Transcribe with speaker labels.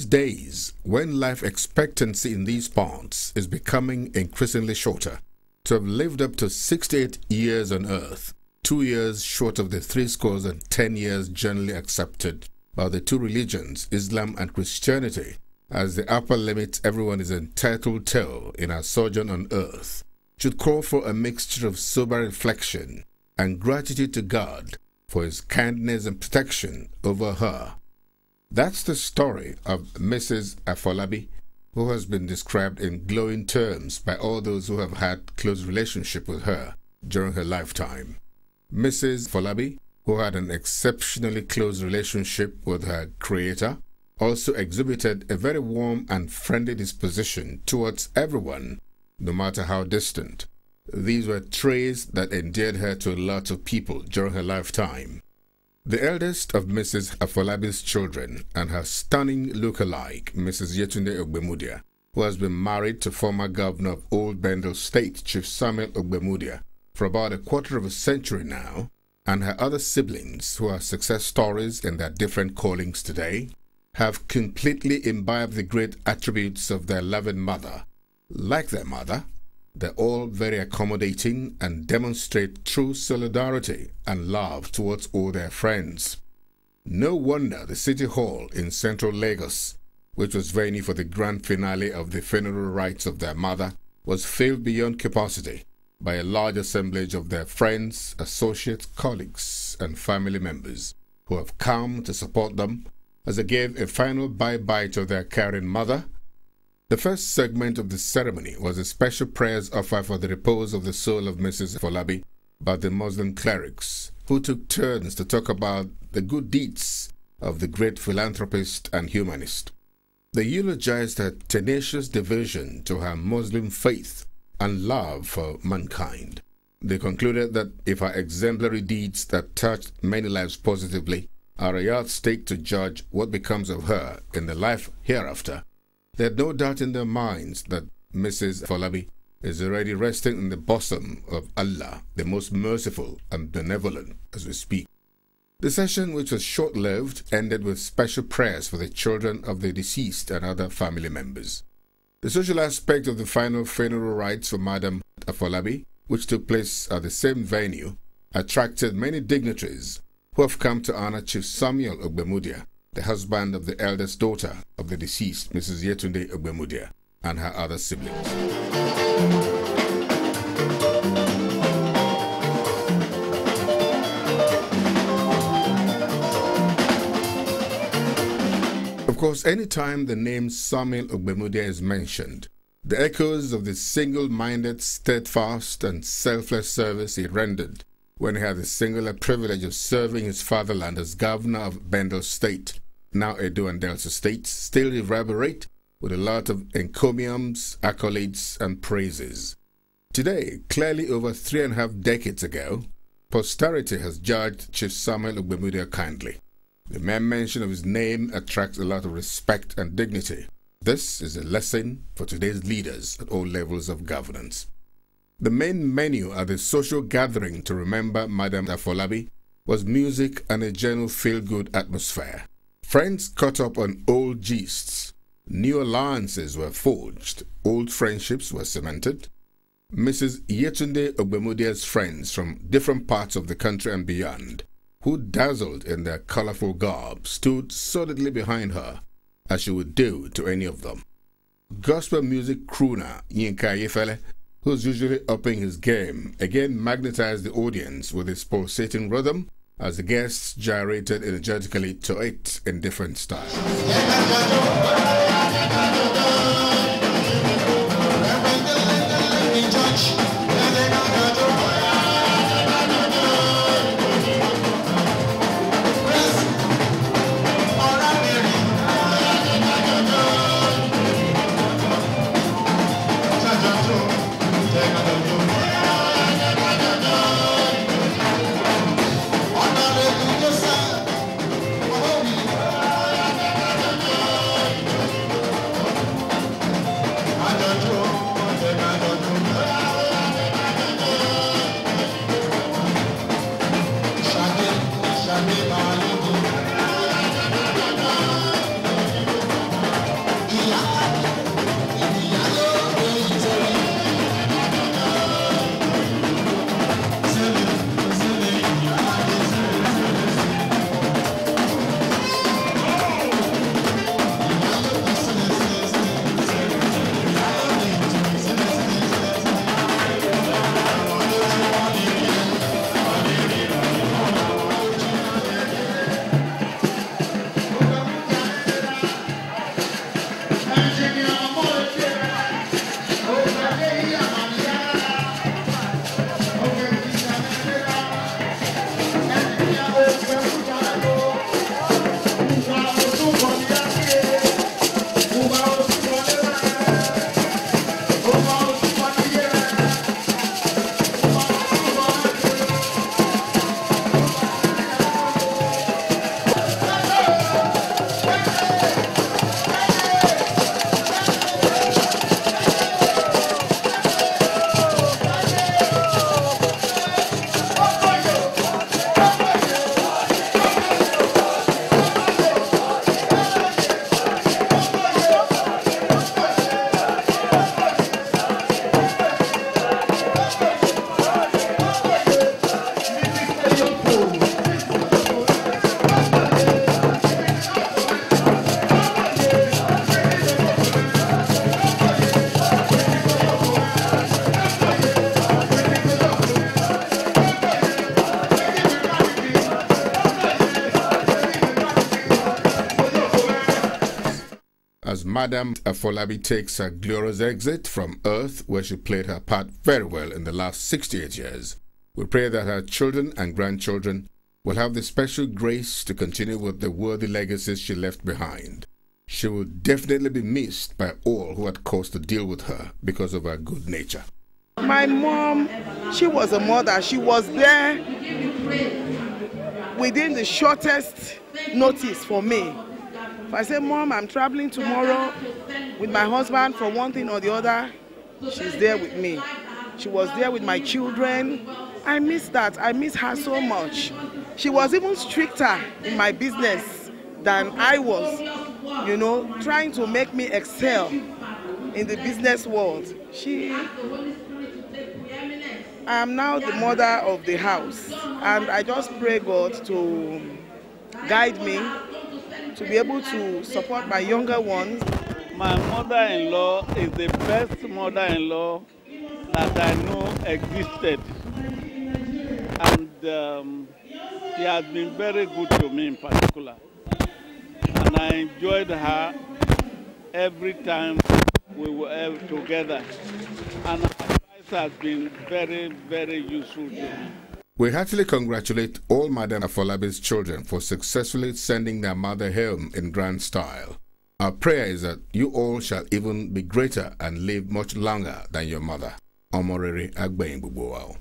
Speaker 1: days, when life expectancy in these parts is becoming increasingly shorter, to have lived up to 68 years on earth, 2 years short of the 70 years generally accepted by the two religions, Islam and Christianity, as the upper limit everyone is entitled to in our sojourn on earth, should call for a mixture of sober reflection and gratitude to God for his kindness and protection over her. That's the story of Mrs. Afolabi, who has been described in glowing terms by all those who have had close relationship with her during her lifetime. Mrs. Afolabi, who had an exceptionally close relationship with her creator, also exhibited a very warm and friendly disposition towards everyone, no matter how distant. These were traits that endeared her to a lot of people during her lifetime. The eldest of Mrs. Afolabi's children and her stunning look-alike, Mrs. Yetunde Ogbemudia, who has been married to former governor of Old Bendel State, Chief Samuel Ogbemudia, for about a quarter of a century now, and her other siblings, who are success stories in their different callings today, have completely imbibed the great attributes of their loving mother. Like their mother, they're all very accommodating and demonstrate true solidarity and love towards all their friends. No wonder the City Hall in central Lagos, which was venue for the grand finale of the funeral rites of their mother, was filled beyond capacity by a large assemblage of their friends, associates, colleagues, and family members who have come to support them as they gave a final bye-bye to their caring mother. The first segment of the ceremony was a special prayers offered for the repose of the soul of Mrs. Afolabi by the Muslim clerics, who took turns to talk about the good deeds of the great philanthropist and humanist. They eulogized her tenacious devotion to her Muslim faith and love for mankind. They concluded that if her exemplary deeds that touched many lives positively are a yardstick to judge what becomes of her in the life hereafter, they had no doubt in their minds that Mrs. Afolabi is already resting in the bosom of Allah, the most merciful and benevolent, as we speak. The session, which was short-lived, ended with special prayers for the children of the deceased and other family members. The social aspect of the final funeral rites for Madam Afolabi, which took place at the same venue, attracted many dignitaries who have come to honor Chief Samuel Ogbemudia, the husband of the eldest daughter of the deceased, Mrs. Yetunde Ogbemudia, and her other siblings. Of course, anytime the name Samuel Ogbemudia is mentioned, the echoes of the single-minded, steadfast, and selfless service he rendered when he had the singular privilege of serving his fatherland as governor of Bendel State, now Edo and Delta States, still reverberate with a lot of encomiums, accolades, and praises. Today, clearly over 3.5 decades ago, posterity has judged Chief Samuel Ogbemudia kindly. The mere mention of his name attracts a lot of respect and dignity. This is a lesson for today's leaders at all levels of governance. The main menu at the social gathering to remember Madam Afolabi was music and a general feel-good atmosphere. Friends caught up on old gists. New alliances were forged. Old friendships were cemented. Mrs. Yetunde Ogbemudia'S friends from different parts of the country and beyond, who dazzled in their colorful garb, stood solidly behind her, as she would do to any of them. Gospel music crooner Yinka Yefele, who's usually upping his game, again magnetized the audience with his pulsating rhythm as the guests gyrated energetically to it in different styles. Madam Afolabi takes a glorious exit from earth where she played her part very well in the last 68 years. We pray that her children and grandchildren will have the special grace to continue with the worthy legacies she left behind. She will definitely be missed by all who had cause to deal with her because of her good nature.
Speaker 2: My mom, she was a mother. She was there within the shortest notice for me. If I say, Mom, I'm traveling tomorrow with my husband for one thing or the other, she's there with me. She was there with my children. I miss that. I miss her so much. She was even stricter in my business than I was, you know, trying to make me excel in the business world. I am now the mother of the house, and I just pray God to guide me to be able to support my younger ones.
Speaker 3: My mother-in-law is the best mother-in-law that I know existed. And she has been very good to me in particular. And I enjoyed her every time we were together. And her advice has been very, very useful to me.
Speaker 1: We heartily congratulate all Madam Afolabi's children for successfully sending their mother home in grand style. Our prayer is that you all shall even be greater and live much longer than your mother. Ogbemudia'S.